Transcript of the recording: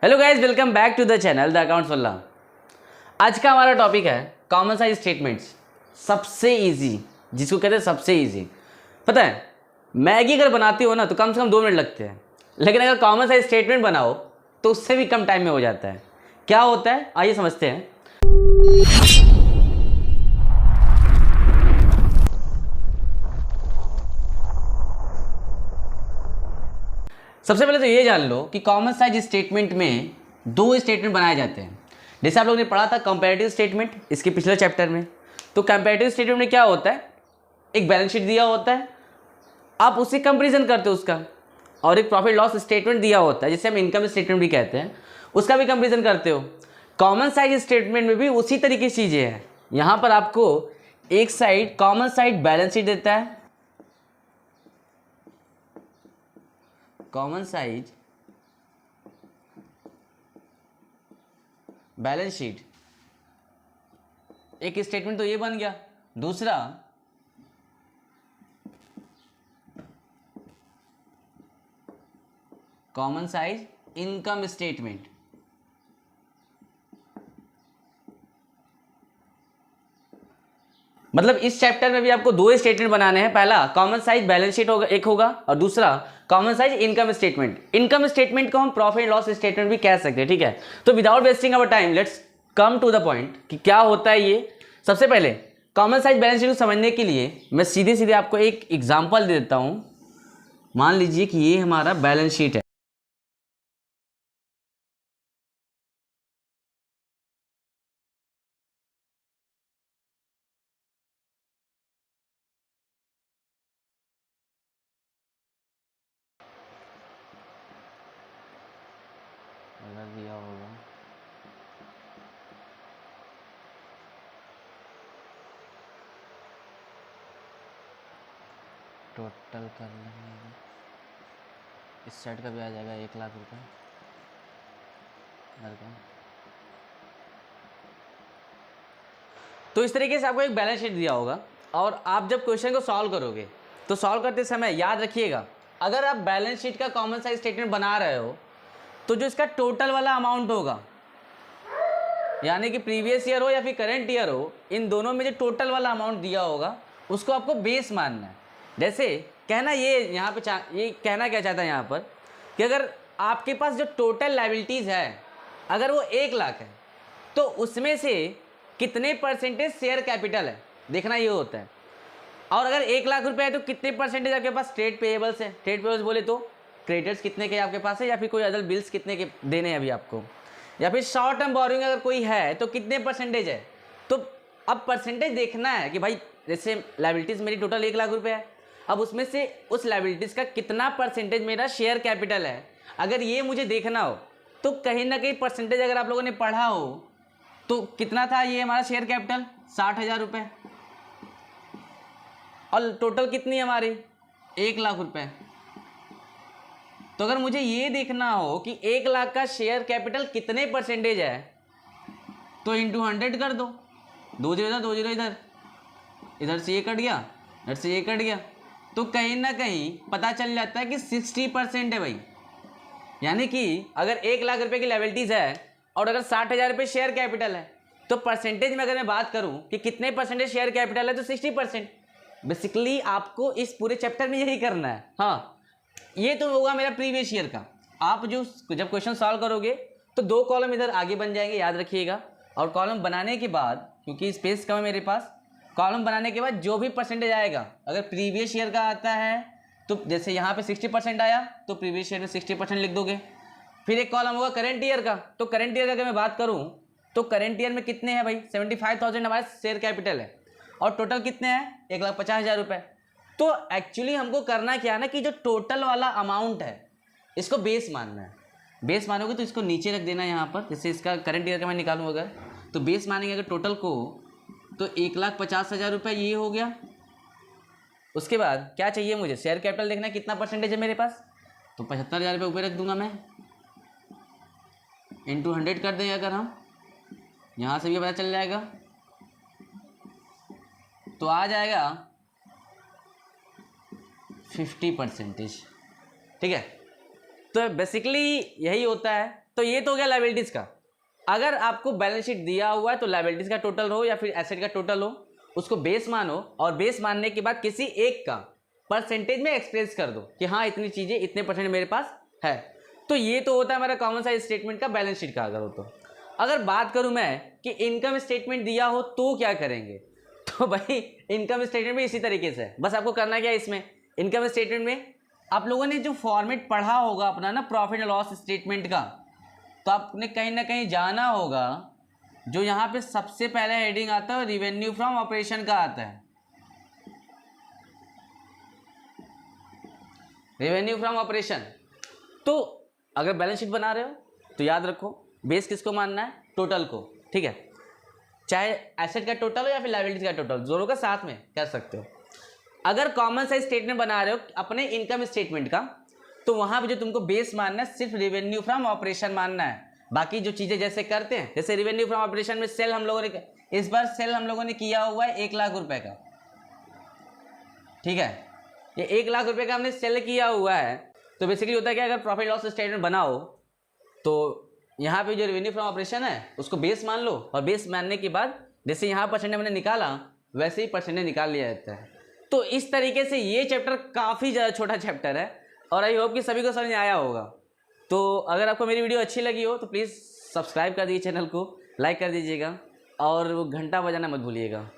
Hello guys, welcome back to the channel the accounts wallah. आज का हमारा टॉपिक है कॉमन साइज स्टेटमेंट्स। सबसे इजी, जिसको कहते हैं सबसे इजी। पता है, मैगी अगर बनाती हो ना तो कम से कम 2 मिनट लगते हैं, लेकिन अगर कॉमन साइज स्टेटमेंट बनाओ तो उससे भी कम टाइम में हो जाता है। क्या होता है आइए समझते हैं। सबसे पहले तो ये जान लो कि कॉमन साइज स्टेटमेंट में 2 स्टेटमेंट बनाए जाते हैं। जैसे आप लोगों ने पढ़ा था कंपैरेटिव स्टेटमेंट इसके पिछले चैप्टर में। तो कंपैरेटिव स्टेटमेंट में क्या होता है, एक बैलेंस शीट दिया होता है, आप उससे कंपैरिजन करते हो उसका, और एक प्रॉफिट लॉस स्टेटमेंट दिया होता है जिसे हम इनकम स्टेटमेंट भी कहते हैं, उसका भी कंपैरिजन करते हो। कॉमन साइज स्टेटमेंट में भी उसी तरीके की चीज़ें हैं। यहाँ पर आपको एक side common side balance sheet देता है, कॉमन साइज बैलेंस शीट, एक स्टेटमेंट तो ये बन गया। दूसरा कॉमन साइज इनकम स्टेटमेंट। मतलब इस चैप्टर में भी आपको 2 स्टेटमेंट बनाने हैं। पहला कॉमन साइज बैलेंस शीट होगा, एक होगा, और दूसरा common size income statement. Income statement को हम प्रॉफिट लॉस स्टेटमेंट भी कह सकते हैं, ठीक है। तो without wasting our time let's come to the point कि क्या होता है ये। सबसे पहले कॉमन साइज बैलेंस शीट को समझने के लिए मैं सीधे सीधे आपको एक एग्जाम्पल दे देता हूँ। मान लीजिए कि ये हमारा बैलेंस शीट है। दिया होगा टोटल कर लेंगे, इस साइड का भी आ जाएगा 1 लाख रुपए घर का। तो इस तरीके से आपको एक बैलेंस शीट दिया होगा, और आप जब क्वेश्चन को सॉल्व करोगे तो सॉल्व करते समय याद रखिएगा, अगर आप बैलेंस शीट का कॉमन साइज स्टेटमेंट बना रहे हो तो जो इसका टोटल वाला अमाउंट होगा, यानी कि प्रीवियस ईयर हो या फिर करेंट ईयर हो, इन दोनों में जो टोटल वाला अमाउंट दिया होगा उसको आपको बेस मानना है। जैसे कहना ये यहाँ पे ये कहना क्या चाहता है यहाँ पर कि अगर आपके पास जो टोटल लायबिलिटीज़ है अगर वो 1 लाख है तो उसमें से कितने परसेंटेज शेयर कैपिटल है देखना ये होता है। और अगर 1 लाख रुपए है तो कितने परसेंटेज आपके पास ट्रेड पेएबल्स है। ट्रेड पेएबल्स बोले तो क्रेडिटर्स कितने के आपके पास है, या फिर कोई अदर बिल्स कितने के देने हैं अभी आपको, या फिर शॉर्ट टर्म बोरोइंग अगर कोई है तो कितने परसेंटेज है। तो अब परसेंटेज देखना है कि भाई जैसे लायबिलिटीज़ मेरी टोटल 1 लाख रुपए है, अब उसमें से उस लायबिलिटीज़ का कितना परसेंटेज मेरा शेयर कैपिटल है। अगर ये मुझे देखना हो तो कहीं ना कहीं परसेंटेज अगर आप लोगों ने पढ़ा हो तो कितना था ये हमारा शेयर कैपिटल 60,000 रुपये, और टोटल कितनी है हमारी 1 लाख रुपए। तो अगर मुझे ये देखना हो कि 1 लाख का शेयर कैपिटल कितने परसेंटेज है तो इंटू 100 कर दो, 2 जीरो इधर 2 जीरो इधर, इधर से ये कट गया, इधर से ये कट गया, तो कहीं ना कहीं पता चल जाता है कि 60% है भाई। यानी कि अगर 1 लाख रुपए की लायबिलिटीज़ है और अगर 60,000 रुपये शेयर कैपिटल है तो परसेंटेज में अगर मैं बात करूं कि कितने परसेंटेज शेयर कैपिटल है तो 60%। बेसिकली आपको इस पूरे चैप्टर में यही करना है। हाँ, ये तो होगा मेरा प्रीवियस ईयर का। आप जो जब क्वेश्चन सॉल्व करोगे तो 2 कॉलम इधर आगे बन जाएंगे, याद रखिएगा। और कॉलम बनाने के बाद, क्योंकि स्पेस कम है मेरे पास, कॉलम बनाने के बाद जो भी परसेंटेज आएगा अगर प्रीवियस ईयर का आता है तो जैसे यहाँ पे 60% आया तो प्रीवियस ईयर में 60% लिख दोगे। फिर एक कॉलम होगा करंट ईयर का, तो करंट ईयर का अगर मैं बात करूँ तो करंट ईयर में कितने हैं भाई 75,000 हमारा शेयर कैपिटल है, और टोटल कितने हैं 1,50,000 रुपये। तो एक्चुअली हमको करना क्या है ना कि जो टोटल वाला अमाउंट है इसको बेस मानना है। बेस मानोगे तो इसको नीचे रख देना यहाँ पर, जैसे इसका करंट ईयर का मैं निकालूँ अगर तो बेस मानेंगे अगर टोटल को तो 1,50,000 रुपये ये हो गया। उसके बाद क्या चाहिए मुझे, शेयर कैपिटल देखना है कितना परसेंटेज है मेरे पास, तो 75,000 रुपये ऊपर रख दूंगा मैं, इंटू 100 कर दें अगर हम, यहाँ से भी पता चल जाएगा तो आ जाएगा 50%। ठीक है, तो बेसिकली यही होता है तो ये तो हो गया लायबिलिटीज़ का। अगर आपको बैलेंस शीट दिया हुआ है तो लायबिलिटीज़ का टोटल हो या फिर एसेट का टोटल हो, उसको बेस मानो और बेस मानने के बाद किसी एक का परसेंटेज में एक्सप्रेस कर दो कि हाँ इतनी चीज़ें इतने परसेंट मेरे पास है। तो ये तो होता है हमारा कॉमन साइज स्टेटमेंट का बैलेंस शीट का। अगर हो तो अगर बात करूं मैं कि इनकम स्टेटमेंट दिया हो तो क्या करेंगे, तो भाई इनकम स्टेटमेंट भी इसी तरीके से है। बस आपको करना क्या है, इसमें इनकम स्टेटमेंट में आप लोगों ने जो फॉर्मेट पढ़ा होगा अपना ना प्रॉफिट एंड लॉस स्टेटमेंट का, तो आपने कहीं ना कहीं जाना होगा जो यहाँ पे सबसे पहले हेडिंग आता है रिवेन्यू फ्रॉम ऑपरेशन का आता है। Revenue from operation. तो अगर बैलेंस शीट बना रहे हो तो याद रखो बेस किसको मानना है, टोटल को, ठीक है। चाहे एसेट का टोटल हो या फिर लायबिलिटीज का टोटल, दोनों का साथ में कर सकते हो। अगर कॉमन साइज स्टेटमेंट बना रहे हो अपने इनकम स्टेटमेंट का, तो वहां पे जो तुमको बेस मानना है सिर्फ रेवेन्यू फ्रॉम ऑपरेशन मानना है। बाकी जो चीजें जैसे करते हैं, जैसे रेवेन्यू फ्रॉम ऑपरेशन में सेल हम लोगों ने इस बार सेल हम लोगों ने किया हुआ है 1 लाख रुपए का, ठीक है। ये 1 लाख रुपए का हमने सेल किया हुआ है। तो बेसिकली होता है कि अगर प्रॉफिट लॉस स्टेटमेंट बनाओ तो यहाँ पे जो रेवेन्यू फ्रॉम ऑपरेशन है उसको बेस मान लो, और बेस मानने के बाद जैसे यहाँ परसेंटेज मैंने निकाला वैसे ही परसेंटेज निकाल लिया जाता है। तो इस तरीके से ये चैप्टर काफ़ी ज़्यादा छोटा चैप्टर है और आई होप कि सभी को समझ में आया होगा। तो अगर आपको मेरी वीडियो अच्छी लगी हो तो प्लीज़ सब्सक्राइब कर दीजिए, चैनल को लाइक कर दीजिएगा और घंटा बजाना मत भूलिएगा।